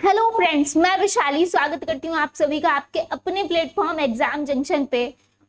Hello friends, मैं विशाली स्वागत करती हूँ आप सभी का आपके अपने प्लेटफॉर्म एग्जाम जंक्शन पे।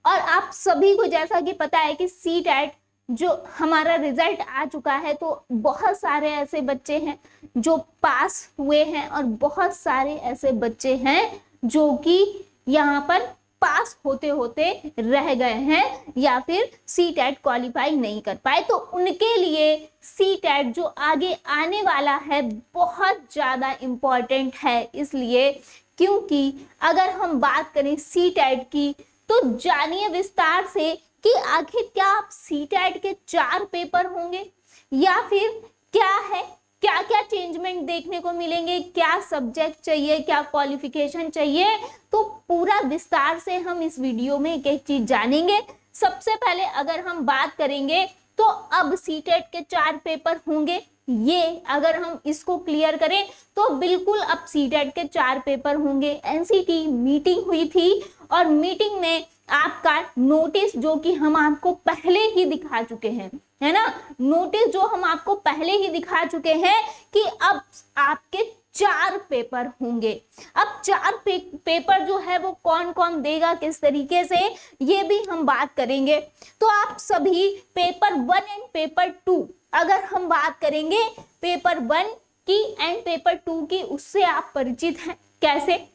और आप सभी को जैसा कि पता है कि सीटेट जो हमारा रिजल्ट आ चुका है, तो बहुत सारे ऐसे बच्चे हैं जो पास हुए हैं और बहुत सारे ऐसे बच्चे हैं जो कि यहाँ पर पास होते होते रह गए हैं या फिर सीटेट क्वालिफाई नहीं कर पाए। तो उनके लिए सीटेट जो आगे आने वाला है बहुत ज्यादा इम्पोर्टेंट है, इसलिए क्योंकि अगर हम बात करें सीटेट की तो जानिए विस्तार से कि आखिर क्या आप सीटेट के 4 पेपर होंगे या फिर क्या है, क्या क्या चेंजमेंट देखने को मिलेंगे, क्या सब्जेक्ट चाहिए, क्या क्वालिफिकेशन चाहिए। तो पूरा विस्तार से हम इस वीडियो में एक एक चीज जानेंगे। सबसे पहले अगर हम बात करेंगे तो अब सीटेट के 4 पेपर होंगे, ये अगर हम इसको क्लियर करें तो बिल्कुल अब सीटेट के 4 पेपर होंगे। एनसीटी मीटिंग हुई थी और मीटिंग में आपका नोटिस जो कि हम आपको पहले ही दिखा चुके हैं, है ना, नोटिस जो हम आपको पहले ही दिखा चुके हैं कि अब आपके 4 पेपर होंगे। अब 4 पेपर जो है वो कौन कौन देगा, किस तरीके से, ये भी हम बात करेंगे। तो आप सभी पेपर 1 एंड पेपर 2 अगर हम बात करेंगे पेपर 1 की एंड पेपर 2 की, उससे आप परिचित हैं। कैसे?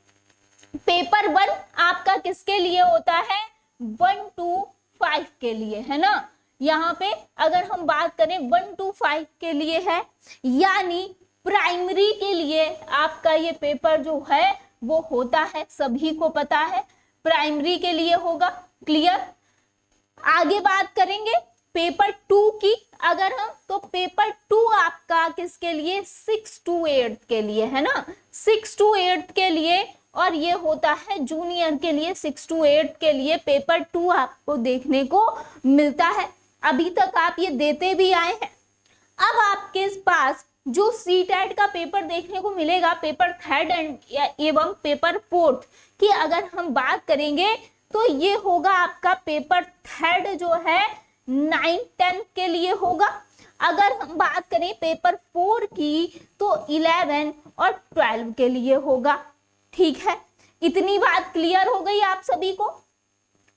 पेपर 1 आपका किसके लिए होता है? 1 to 5 के लिए, है ना। यहाँ पे अगर हम बात करें 1 to 5 के लिए है, यानी प्राइमरी के लिए आपका ये पेपर जो है वो होता है, सभी को पता है प्राइमरी के लिए होगा। क्लियर? आगे बात करेंगे पेपर 2 की अगर हम, तो पेपर 2 आपका किसके लिए? 6 to 8 के लिए, है ना, 6 to 8 के लिए। और ये होता है जूनियर के लिए। 6 to 8 के लिए पेपर 2 आपको देखने को मिलता है। अभी तक आप ये देते भी आए हैं। अब आपके पास जो सीटेट का पेपर देखने को मिलेगा पेपर 3 एवं पेपर 4 की अगर हम बात करेंगे तो ये होगा आपका पेपर 3 जो है 9, 10 के लिए होगा। अगर हम बात करें पेपर 4 की तो 11 और 12 के लिए होगा। ठीक है, इतनी बात क्लियर हो गई आप सभी को।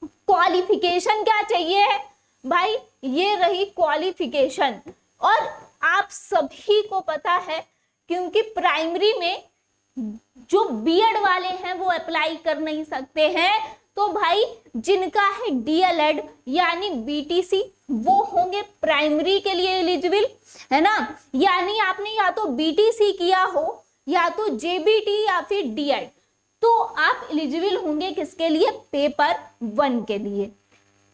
क्वालिफिकेशन क्या चाहिए है भाई? ये रही क्वालिफिकेशन। और आप सभी को पता है क्योंकि प्राइमरी में जो बीएड वाले हैं वो अप्लाई कर नहीं सकते हैं, तो भाई जिनका है डीएलएड यानी बीटीसी वो होंगे प्राइमरी के लिए एलिजिबल, है ना। यानी आपने या तो बीटीसी किया हो या तो जेबीटी या फिर डीएड, तो आप एलिजिबल होंगे किसके लिए? पेपर 1 के लिए।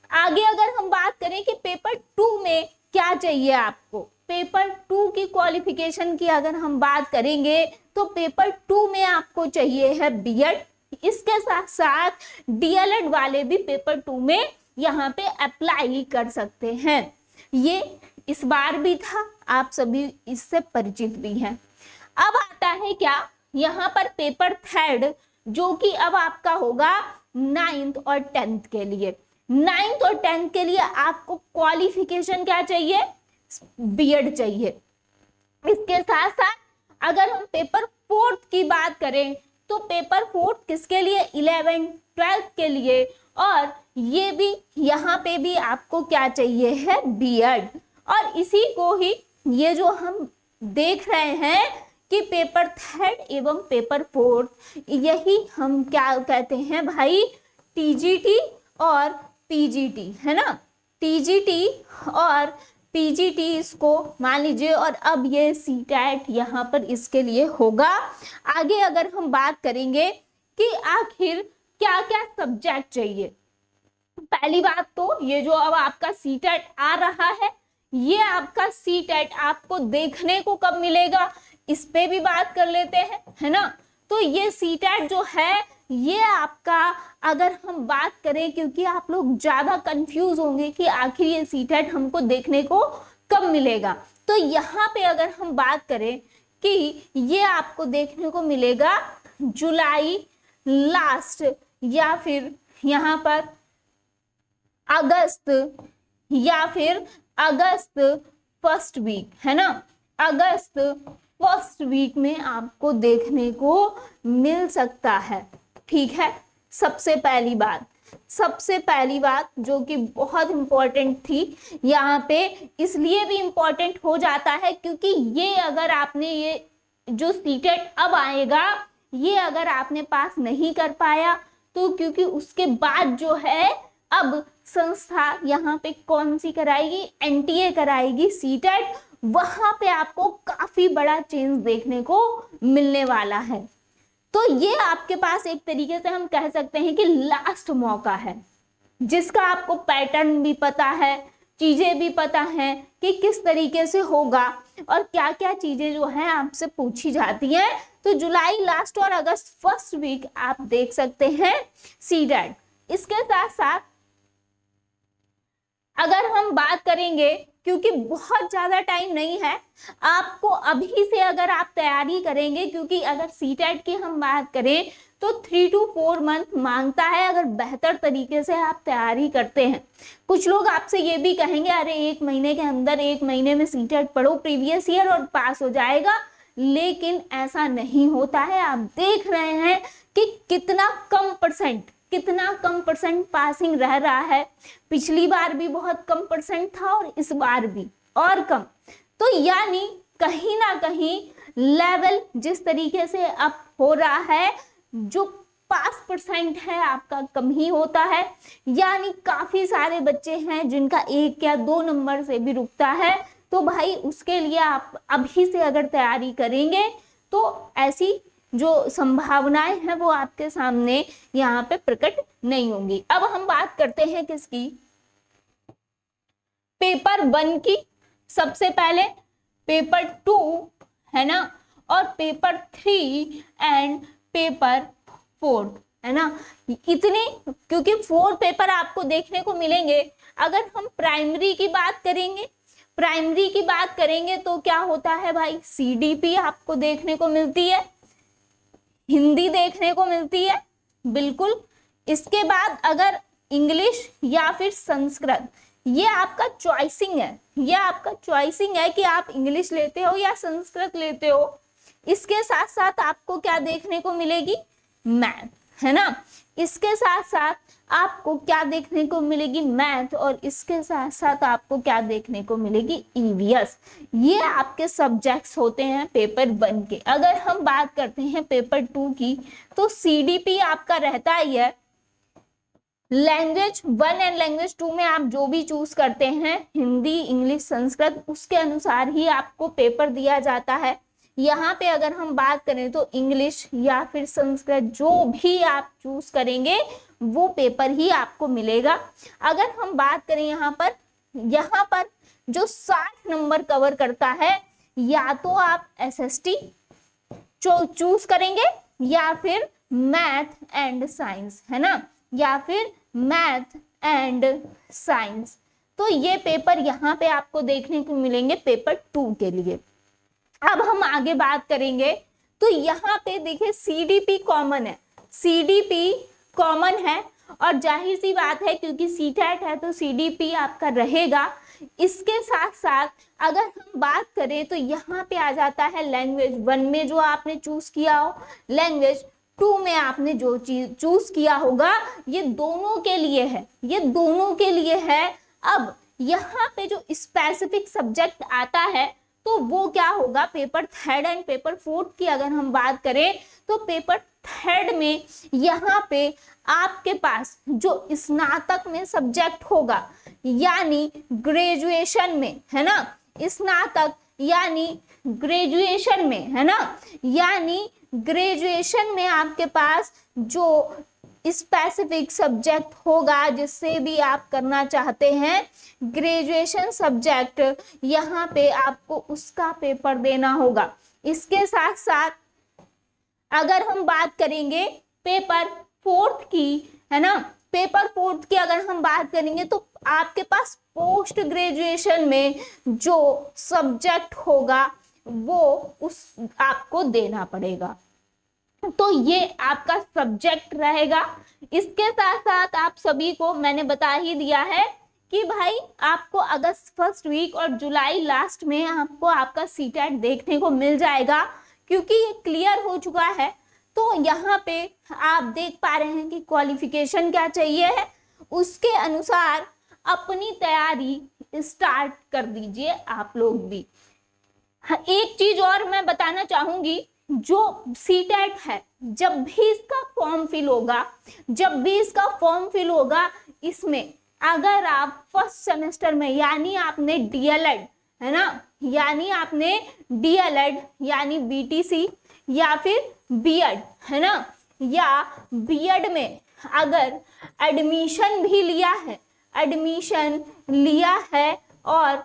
आगे अगर हम बात करें कि पेपर 2 में क्या चाहिए आपको, पेपर 2 की क्वालिफिकेशन की अगर हम बात करेंगे तो पेपर 2 में आपको चाहिए है बीएड। इसके साथ साथ डीएलएड वाले भी पेपर 2 में यहाँ पे अप्लाई कर सकते हैं। ये इस बार भी था, आप सभी इससे परिचित भी हैं। अब आता है क्या यहाँ पर पेपर 3 जो कि अब आपका होगा 9th और 10th के लिए। 9th और 10th के लिए आपको क्वालिफिकेशन क्या चाहिए? बीएड चाहिए। इसके साथ साथ अगर हम पेपर 4 की बात करें तो पेपर 4 किसके लिए? 11, 12 के लिए। और ये भी यहाँ पे भी आपको क्या चाहिए है? बीएड। और इसी को ही ये जो हम देख रहे हैं कि पेपर 3 एवं पेपर 4, यही हम क्या कहते हैं भाई? टीजीटी और पीजीटी, है ना। टीजीटी और पीजीटी इसको मान लीजिए, और अब ये सीटेट यहाँ पर इसके लिए होगा। आगे अगर हम बात करेंगे कि आखिर क्या क्या सब्जेक्ट चाहिए, पहली बात तो ये जो अब आपका सीटेट आ रहा है, ये आपका सीटेट आपको देखने को कब मिलेगा, इस पे भी बात कर लेते हैं, है ना। तो ये सीटेट जो है ये आपका, अगर हम बात करें, क्योंकि आप लोग ज्यादा कंफ्यूज होंगे कि आखिर ये सीटेट हमको देखने को कब मिलेगा, तो यहाँ पे अगर हम बात करें कि ये आपको देखने को मिलेगा जुलाई लास्ट या फिर यहाँ पर अगस्त या फिर अगस्त फर्स्ट वीक, है ना, अगस्त फर्स्ट वीक में आपको देखने को मिल सकता है। ठीक है, सबसे पहली बात जो कि बहुत इंपॉर्टेंट थी यहाँ पे, इसलिए भी इंपॉर्टेंट हो जाता है क्योंकि ये अगर आपने ये जो सीटेट अब आएगा, ये अगर आपने पास नहीं कर पाया तो क्योंकि उसके बाद जो है अब संस्था यहाँ पे कौन सी कराएगी, एनटीए कराएगी सीटेट, वहां पे आपको काफी बड़ा चेंज देखने को मिलने वाला है। तो ये आपके पास एक तरीके से हम कह सकते हैं कि लास्ट मौका है, जिसका आपको पैटर्न भी पता है, चीजें भी पता हैं कि किस तरीके से होगा और क्या क्या चीजें जो है आपसे पूछी जाती हैं। तो जुलाई लास्ट और अगस्त फर्स्ट वीक आप देख सकते हैं सीटेट। इसके साथ साथ अगर हम बात करेंगे, क्योंकि बहुत ज्यादा टाइम नहीं है आपको अभी से अगर आप तैयारी करेंगे, क्योंकि अगर सीटेट की हम बात करें तो 3 to 4 मंथ मांगता है अगर बेहतर तरीके से आप तैयारी करते हैं। कुछ लोग आपसे ये भी कहेंगे अरे 1 महीने के अंदर 1 महीने में सीटेट पढ़ो प्रीवियस ईयर और पास हो जाएगा, लेकिन ऐसा नहीं होता है। आप देख रहे हैं कि कितना कम परसेंट पासिंग रह रहा है। पिछली बार भी बहुत कम परसेंट था और इस बार भी और कम। तो यानी कहीं ना कहीं लेवल जिस तरीके से अप हो रहा है, जो पास परसेंट है आपका कम ही होता है। यानी काफी सारे बच्चे हैं जिनका 1 या 2 नंबर से भी रुकता है। तो भाई उसके लिए आप अभी से अगर तैयारी करेंगे तो ऐसी जो संभावनाएं हैं वो आपके सामने यहाँ पे प्रकट नहीं होंगी। अब हम बात करते हैं किसकी, पेपर 1 की। सबसे पहले पेपर 2 है ना, और पेपर 3 एंड पेपर 4 है ना, इतने, क्योंकि 4 पेपर आपको देखने को मिलेंगे। अगर हम प्राइमरी की बात करेंगे तो क्या होता है भाई, सीडीपी आपको देखने को मिलती है, हिंदी देखने को मिलती है बिल्कुल। इसके बाद अगर इंग्लिश या फिर संस्कृत, ये आपका चॉइसिंग है कि आप इंग्लिश लेते हो या संस्कृत लेते हो। इसके साथ साथ आपको क्या देखने को मिलेगी, मैथ, है ना। इसके साथ साथ आपको क्या देखने को मिलेगी, मैथ, और इसके साथ साथ आपको क्या देखने को मिलेगी, ईवीएस। ये आपके सब्जेक्ट्स होते हैं पेपर 1 के। अगर हम बात करते हैं पेपर 2 की, तो सीडीपी आपका रहता ही है। लैंग्वेज 1 एंड लैंग्वेज 2 में आप जो भी चूज करते हैं, हिंदी, इंग्लिश, संस्कृत, उसके अनुसार ही आपको पेपर दिया जाता है। यहाँ पे अगर हम बात करें तो इंग्लिश या फिर संस्कृत जो भी आप चूज करेंगे वो पेपर ही आपको मिलेगा। अगर हम बात करें यहाँ पर जो 60 नंबर कवर करता है, या तो आप एसएसटी चूज करेंगे या फिर मैथ एंड साइंस, है ना, या फिर मैथ एंड साइंस। तो ये पेपर यहाँ पे आपको देखने को मिलेंगे पेपर 2 के लिए। अब हम आगे बात करेंगे तो यहाँ पे देखिए सीडीपी कॉमन है और जाहिर सी बात है क्योंकि सीटेट है तो सीडीपी आपका रहेगा। इसके साथ साथ अगर हम बात करें तो यहाँ पे आ जाता है लैंग्वेज 1 में जो आपने चूज किया हो, लैंग्वेज 2 में आपने जो चीज चूज किया होगा, ये दोनों के लिए है। अब यहाँ पे जो स्पेसिफिक सब्जेक्ट आता है तो वो क्या होगा, पेपर 3 एंड पेपर 4 की अगर हम बात करें तो पेपर 3 में यहाँ पे आपके पास जो स्नातक में सब्जेक्ट होगा, यानी ग्रेजुएशन में, है ना, स्नातक यानी ग्रेजुएशन में, है ना, यानी ग्रेजुएशन में आपके पास जो स्पेसिफिक सब्जेक्ट होगा जिससे भी आप करना चाहते हैं ग्रेजुएशन सब्जेक्ट, यहाँ पे आपको उसका पेपर देना होगा। इसके साथ साथ अगर हम बात करेंगे पेपर 4 की, है ना, पेपर 4 की अगर हम बात करेंगे तो आपके पास पोस्ट ग्रेजुएशन में जो सब्जेक्ट होगा वो उस आपको देना पड़ेगा। तो ये आपका सब्जेक्ट रहेगा। इसके साथ साथ आप सभी को मैंने बता ही दिया है कि भाई आपको अगस्त फर्स्ट वीक और जुलाई लास्ट में आपको आपका सीटेट देखने को मिल जाएगा, क्योंकि ये क्लियर हो चुका है। तो यहाँ पे आप देख पा रहे हैं कि क्वालिफिकेशन क्या चाहिए है, उसके अनुसार अपनी तैयारी स्टार्ट कर दीजिए आप लोग भी। एक चीज और मैं बताना चाहूंगी, जो सीटेट है जब भी इसका फॉर्म फिल होगा, इसमें अगर आप फर्स्ट सेमेस्टर में यानी आपने डीएलएड है ना, यानी आपने डीएलएड यानी बीटीसी या फिर बीएड है ना, या बीएड में अगर एडमिशन लिया है और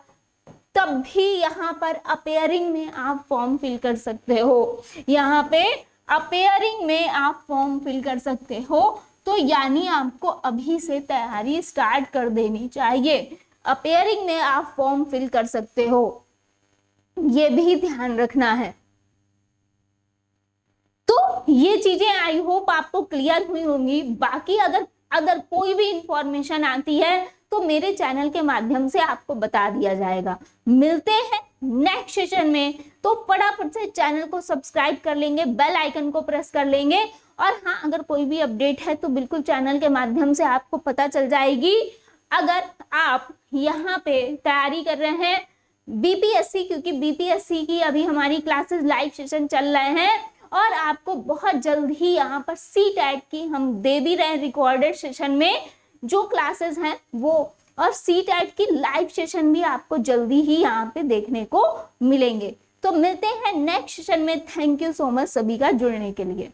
तब भी यहाँ पर अपेयरिंग में आप फॉर्म फिल कर सकते हो, यहाँ पे अपेयरिंग में आप फॉर्म फिल कर सकते हो। तो यानी आपको अभी से तैयारी स्टार्ट कर देनी चाहिए, अपेयरिंग में आप फॉर्म फिल कर सकते हो, ये भी ध्यान रखना है। तो ये चीजें आई होप आपको क्लियर हुई होंगी। बाकी अगर कोई भी इंफॉर्मेशन आती है तो मेरे चैनल के माध्यम से आपको बता दिया जाएगा। मिलते हैं नेक्स्ट सेशन में, तो फटाफट से चैनल को सब्सक्राइब कर लेंगे, बेल आइकन को प्रेस कर लेंगे, और हाँ, अगर कोई भी अपडेट है तो बिल्कुल चैनल के माध्यम से आपको पता चल जाएगी। अगर आप यहाँ पे तैयारी कर रहे हैं बीपीएससी, क्योंकि बीपीएससी की अभी हमारी क्लासेस लाइव सेशन चल रहे हैं और आपको बहुत जल्द ही यहाँ पर सीटेट की हम दे भी रहे हैं रिकॉर्डेड सेशन में जो क्लासेस हैं वो, और सीटेट की लाइव सेशन भी आपको जल्दी ही यहाँ पे देखने को मिलेंगे। तो मिलते हैं नेक्स्ट सेशन में। थैंक यू सो मच सभी का जुड़ने के लिए।